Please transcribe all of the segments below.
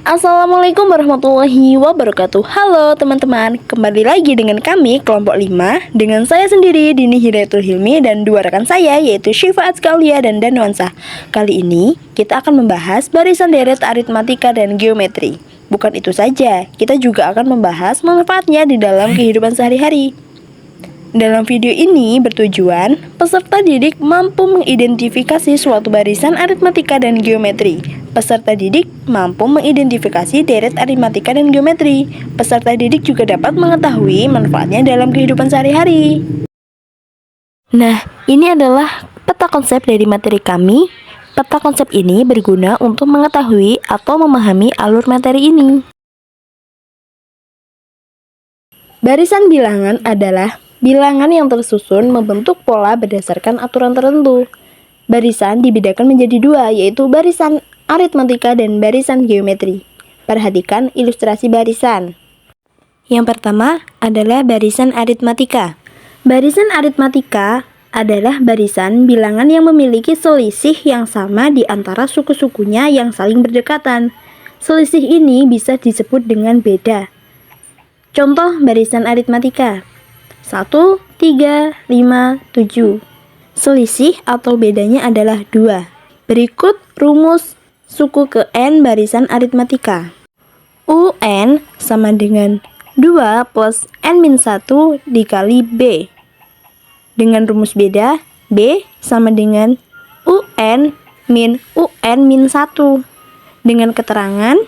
Assalamualaikum warahmatullahi wabarakatuh. Halo teman-teman, kembali lagi dengan kami kelompok 5 dengan saya sendiri Dini Hidayatul Hilmi dan dua rekan saya yaitu Syifa Atskaulia dan Danuansa. Kali ini kita akan membahas barisan deret aritmatika dan geometri. Bukan itu saja, kita juga akan membahas manfaatnya di dalam kehidupan sehari-hari. Dalam video ini bertujuan peserta didik mampu mengidentifikasi suatu barisan aritmatika dan geometri. Peserta didik mampu mengidentifikasi deret aritmatika dan geometri. Peserta didik juga dapat mengetahui manfaatnya dalam kehidupan sehari-hari. Nah, ini adalah peta konsep dari materi kami. Peta konsep ini berguna untuk mengetahui atau memahami alur materi ini. Barisan bilangan adalah bilangan yang tersusun membentuk pola berdasarkan aturan tertentu. Barisan dibedakan menjadi dua, yaitu barisan aritmatika dan barisan geometri. Perhatikan ilustrasi barisan. Yang pertama adalah barisan aritmatika. Barisan aritmatika adalah barisan bilangan yang memiliki selisih yang sama di antara suku-sukunya yang saling berdekatan. Selisih ini bisa disebut dengan beda. Contoh barisan aritmatika 1, 3, 5, 7. Selisih atau bedanya adalah 2. Berikut rumus suku ke N barisan aritmatika. UN sama dengan 2 plus N-1 dikali B. Dengan rumus beda, B sama dengan UN min UN-1. Dengan keterangan,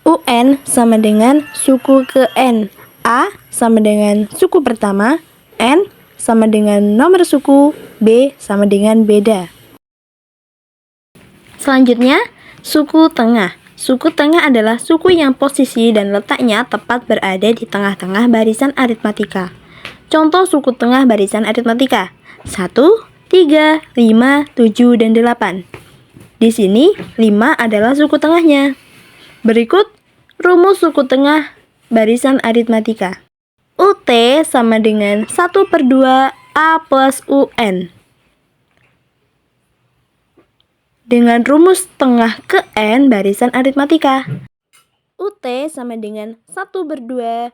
UN sama dengan suku ke N. A sama dengan suku pertama, N sama dengan nomor suku, B sama dengan beda. Selanjutnya, suku tengah. Suku tengah adalah suku yang posisi dan letaknya tepat berada di tengah-tengah barisan aritmatika. Contoh suku tengah barisan aritmatika 1, 3, 5, 7, dan 8. Di sini 5 adalah suku tengahnya. Berikut rumus suku tengah barisan aritmatika. UT sama dengan 1/2 A plus UN. Dengan rumus tengah ke N barisan aritmatika. UT sama dengan 1/2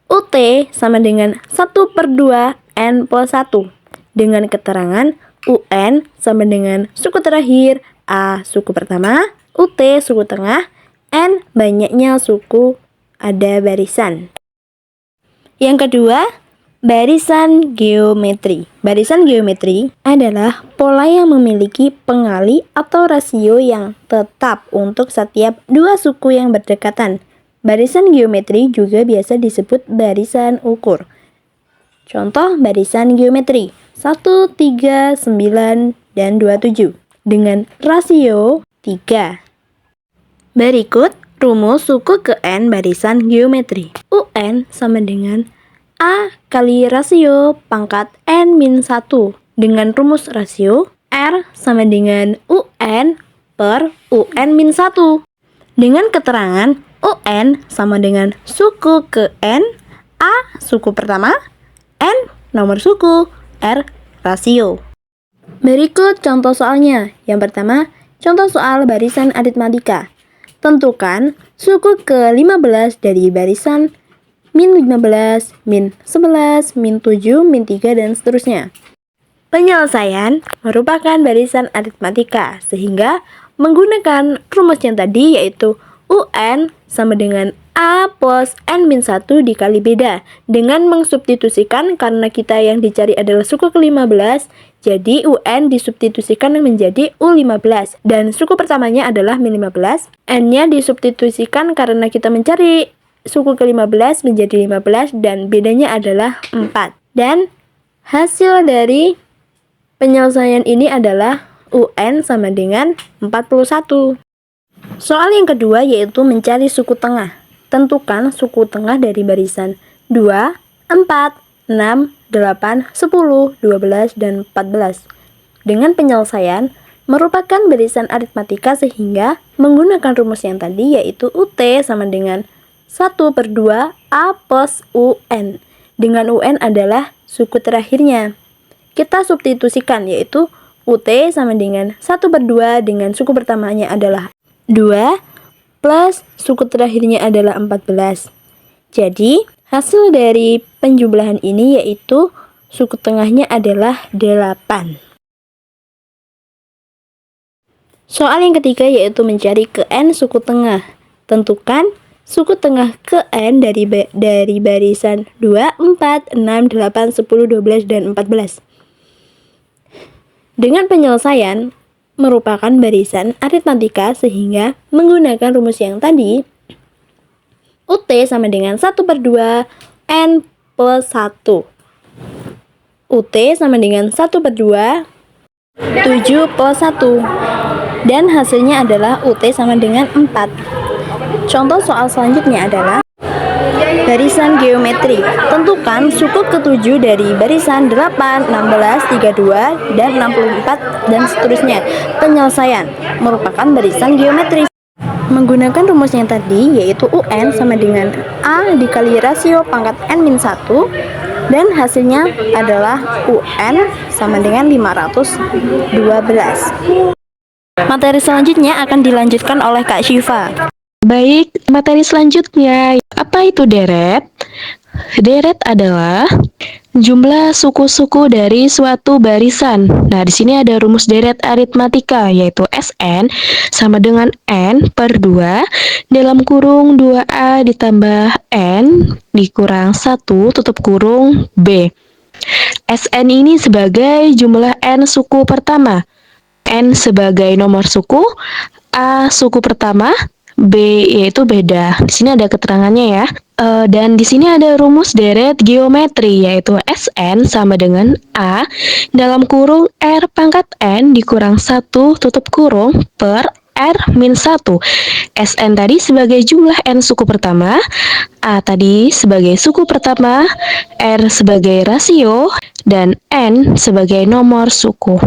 UT sama dengan 1/2 N plus 1. Dengan keterangan UN sama dengan suku terakhir, A suku pertama, UT suku tengah, N banyaknya suku ada barisan. Yang kedua, barisan geometri. Barisan geometri adalah pola yang memiliki pengali atau rasio yang tetap untuk setiap dua suku yang berdekatan. Barisan geometri juga biasa disebut barisan ukur. Contoh barisan geometri 1, 3, 9, dan 27 dengan rasio 3. Berikut rumus suku ke N barisan geometri. UN sama dengan A kali rasio pangkat N-1 dengan rumus rasio R sama dengan UN per UN-1. Dengan keterangan UN sama dengan suku ke N, A suku pertama, N nomor suku, R rasio. Berikut contoh soalnya. Yang pertama, contoh soal barisan aritmatika. Tentukan suku ke-15 dari barisan min 15, min 11, min 7, min 3, dan seterusnya. Penyelesaian merupakan barisan aritmatika, sehingga menggunakan rumus yang tadi yaitu UN sama dengan A plus N-1 dikali beda. Dengan mengsubstitusikan karena kita yang dicari adalah suku ke-15, jadi UN disubstitusikan menjadi U15. Dan suku pertamanya adalah min 15. N-nya disubstitusikan karena kita mencari suku ke-15 menjadi 15 dan bedanya adalah 4. Dan hasil dari penyelesaian ini adalah UN sama dengan 41. Soal yang kedua yaitu mencari suku tengah. Tentukan suku tengah dari barisan 2, 4, 6, 8, 10, 12, dan 14. Dengan penyelesaian merupakan barisan aritmatika sehingga menggunakan rumus yang tadi yaitu UT sama dengan 1/2 A plus UN. Dengan UN adalah suku terakhirnya. Kita substitusikan, yaitu UT sama dengan 1/2 dengan suku pertamanya adalah 2 plus suku terakhirnya adalah 14. Jadi, hasil dari penjumlahan ini yaitu suku tengahnya adalah 8. Soal yang ketiga yaitu mencari ke N suku tengah. Tentukan suku tengah ke N dari barisan 2, 4, 6, 8, 10, 12, dan 14. Dengan penyelesaian merupakan barisan aritmatika sehingga menggunakan rumus yang tadi, UT sama dengan 1/2 N plus 1. UT sama dengan 1/2 7 plus 1. Dan hasilnya adalah UT sama dengan 4. Contoh soal selanjutnya adalah barisan geometri. Tentukan suku ke-7 dari barisan 8, 16, 32, dan 64, dan seterusnya. Penyelesaian merupakan barisan geometri. Menggunakan rumus yang tadi, yaitu UN sama dengan A dikali rasio pangkat N-1, dan hasilnya adalah UN sama dengan 512. Materi selanjutnya akan dilanjutkan oleh Kak Syifa. Baik, materi selanjutnya. Apa itu deret? Deret adalah jumlah suku-suku dari suatu barisan. Nah, di sini ada rumus deret aritmatika, yaitu Sn sama dengan N/2 dalam kurung 2A ditambah N dikurang 1 tutup kurung B. Sn ini sebagai jumlah N suku pertama, N sebagai nomor suku, A suku pertama, B yaitu beda. Di sini ada keterangannya ya. Dan di sini ada rumus deret geometri, yaitu Sn sama dengan A dalam kurung R pangkat N dikurang 1 tutup kurung per R-1. Sn tadi sebagai jumlah N suku pertama, A tadi sebagai suku pertama, R sebagai rasio, dan N sebagai nomor suku.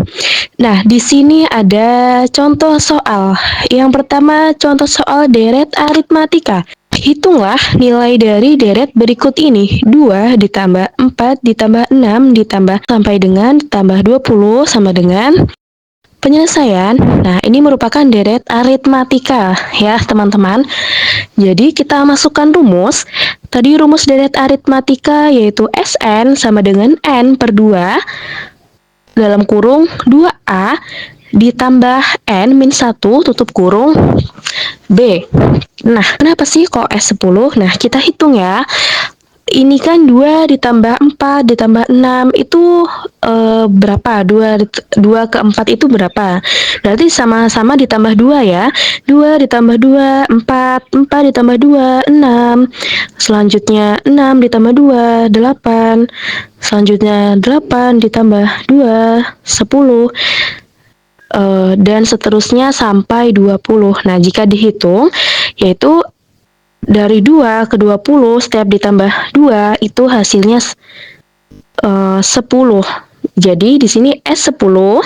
Nah, di sini ada contoh soal. Yang pertama, contoh soal deret aritmatika. Hitunglah nilai dari deret berikut ini. 2 ditambah 4 ditambah 6 ditambah sampai dengan tambah 20 sama dengan penyelesaian. Nah, ini merupakan deret aritmatika ya, teman-teman. Jadi, kita masukkan rumus. Tadi rumus deret aritmatika yaitu Sn sama dengan N/2 dalam kurung 2A ditambah N-1 tutup kurung B. Nah, kenapa sih kok S10? Nah, kita hitung ya. Ini kan 2 ditambah 4 ditambah 6 itu berapa? 2 ke 4 itu berapa? Berarti sama-sama ditambah 2 ya. 2 ditambah 2, 4. 4 ditambah 2, 6. Selanjutnya 6 ditambah 2, 8. Selanjutnya 8 ditambah 2, 10. Dan seterusnya sampai 20. Nah, jika dihitung, yaitu dari 2 ke 20 setiap ditambah 2 itu hasilnya 10. Jadi di sini S10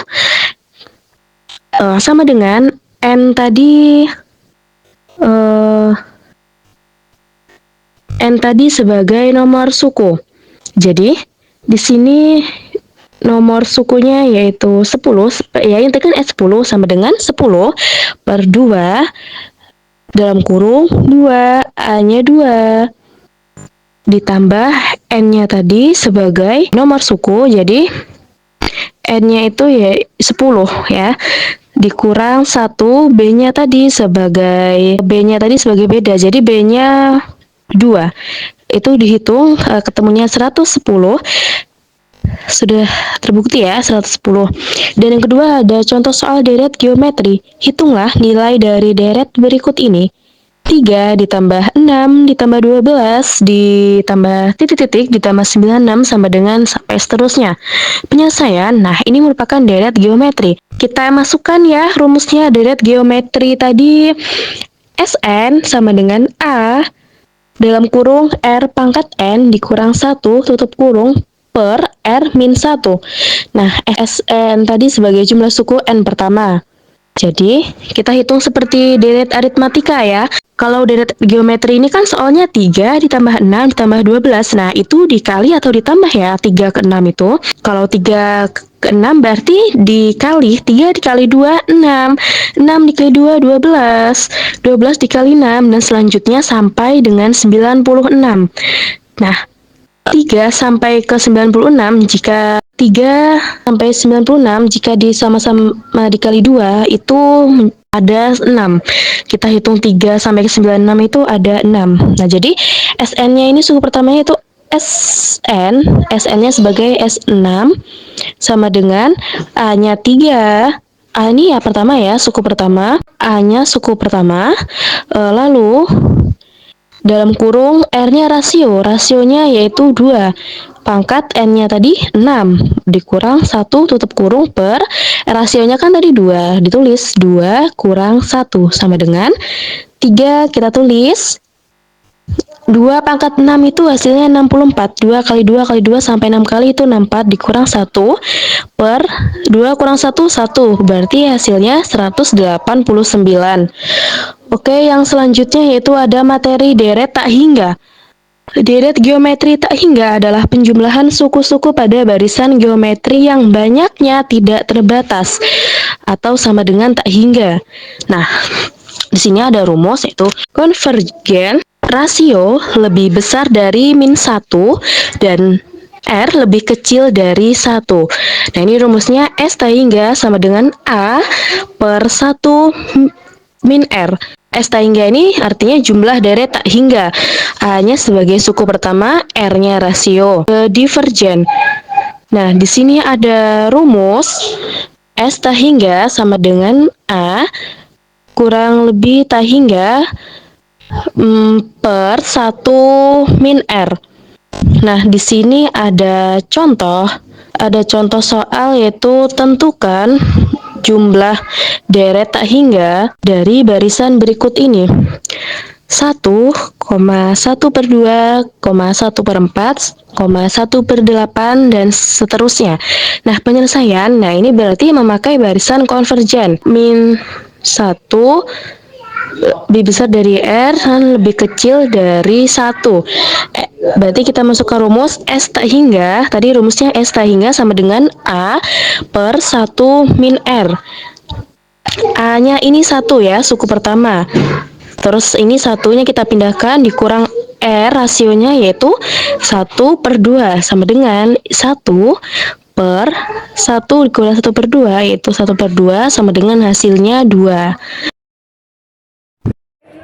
sama dengan N tadi sebagai nomor suku. Jadi di sini nomor sukunya yaitu 10, ya intikan S10 sama dengan 10 per 2 dalam kurung 2, A-nya 2, ditambah N-nya tadi sebagai nomor suku, jadi N-nya itu ya 10 ya, dikurang 1, B-nya tadi sebagai beda, jadi B-nya 2. Itu dihitung ketemunya 110. Sudah terbukti ya 110. Dan yang kedua ada contoh soal deret geometri. Hitunglah nilai dari deret berikut ini. 3 ditambah 6 ditambah 12 ditambah titik-titik ditambah 96 sama dengan sampai seterusnya. Penyelesaian, nah ini merupakan deret geometri. Kita masukkan ya rumusnya deret geometri tadi. Sn sama dengan A dalam kurung R pangkat N dikurang 1 tutup kurung per R-1. Nah, Sn tadi sebagai jumlah suku N pertama. Jadi, kita hitung seperti deret aritmatika ya. Kalau deret geometri ini kan soalnya 3 ditambah 6 ditambah 12. Nah, itu dikali atau ditambah ya 3 ke 6 itu. Kalau 3 ke 6 berarti dikali 3 dikali 2 6. 6 dikali 2 12. 12 dikali 6 dan selanjutnya sampai dengan 96. Nah, 3 sampai ke 96 jika 3 sampai 96 jika sama-sama dikali 2 itu ada 6. Kita hitung 3 sampai ke 96 itu ada 6. Nah, jadi SN-nya ini suku pertamanya itu SN-nya sebagai S6 sama dengan A-nya 3. A ini ya pertama ya, suku pertama. A-nya suku pertama. Lalu dalam kurung R-nya rasionya yaitu 2. Pangkat N-nya tadi 6 dikurang 1 tutup kurung per rasionya kan tadi 2, ditulis 2 kurang 1 sama dengan 3, kita tulis 2 pangkat 6 itu hasilnya 64. 2 kali 2 kali 2 sampai 6 kali itu 64 dikurang 1 per 2 kurang 1 1, berarti hasilnya 189. Oke, yang selanjutnya yaitu ada materi deret tak hingga. Deret geometri tak hingga adalah penjumlahan suku-suku pada barisan geometri yang banyaknya tidak terbatas atau sama dengan tak hingga. Nah, di sini ada rumus yaitu konvergen rasio lebih besar dari min 1 dan R lebih kecil dari 1. Nah, ini rumusnya S tak hingga sama dengan A per 1 min R. S tak hingga ini artinya jumlah deret tak hingga. A-nya sebagai suku pertama, R-nya rasio. Divergen. Nah, di sini ada rumus S tak hingga sama dengan A kurang lebih tak hingga per 1 min R. Nah, di sini ada contoh soal yaitu tentukan jumlah deret tak hingga dari barisan berikut ini. 1, 1 per 2, 1 per 4, 1 per 8, dan seterusnya. Nah, penyelesaian, ini berarti memakai barisan konvergen. Min 1 lebih besar dari R dan lebih kecil dari 1. Berarti kita masuk ke rumus S tak hingga. Tadi rumusnya S tak hingga sama dengan A per 1 min R. A-nya ini 1 ya, suku pertama. Terus ini satunya kita pindahkan dikurang R rasionya yaitu 1 per 2 sama dengan 1 per 1 dikurang 1 per 2 yaitu 1 per 2 sama dengan hasilnya 2.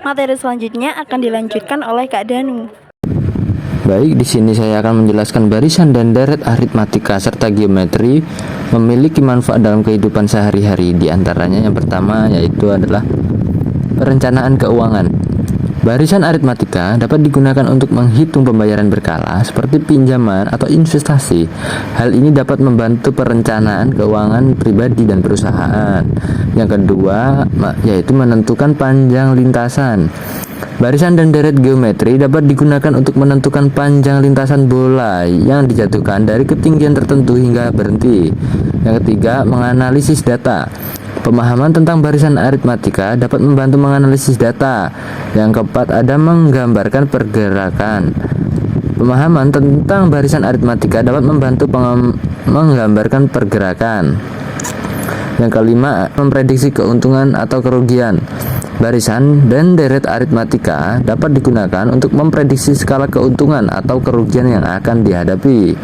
Materi selanjutnya akan dilanjutkan oleh Kak Danu. Baik, di sini saya akan menjelaskan barisan dan deret aritmatika serta geometri memiliki manfaat dalam kehidupan sehari-hari. Di antaranya yang pertama yaitu adalah perencanaan keuangan. Barisan aritmatika dapat digunakan untuk menghitung pembayaran berkala seperti pinjaman atau investasi. Hal ini dapat membantu perencanaan keuangan pribadi dan perusahaan. Yang kedua yaitu menentukan panjang lintasan. Barisan dan deret geometri dapat digunakan untuk menentukan panjang lintasan bola yang dijatuhkan dari ketinggian tertentu hingga berhenti. Yang ketiga, menganalisis data. Pemahaman tentang barisan aritmatika dapat membantu menganalisis data. Yang keempat, ada menggambarkan pergerakan. Pemahaman tentang barisan aritmatika dapat membantu menggambarkan pergerakan. Yang kelima, memprediksi keuntungan atau kerugian. Barisan dan deret aritmatika dapat digunakan untuk memprediksi skala keuntungan atau kerugian yang akan dihadapi.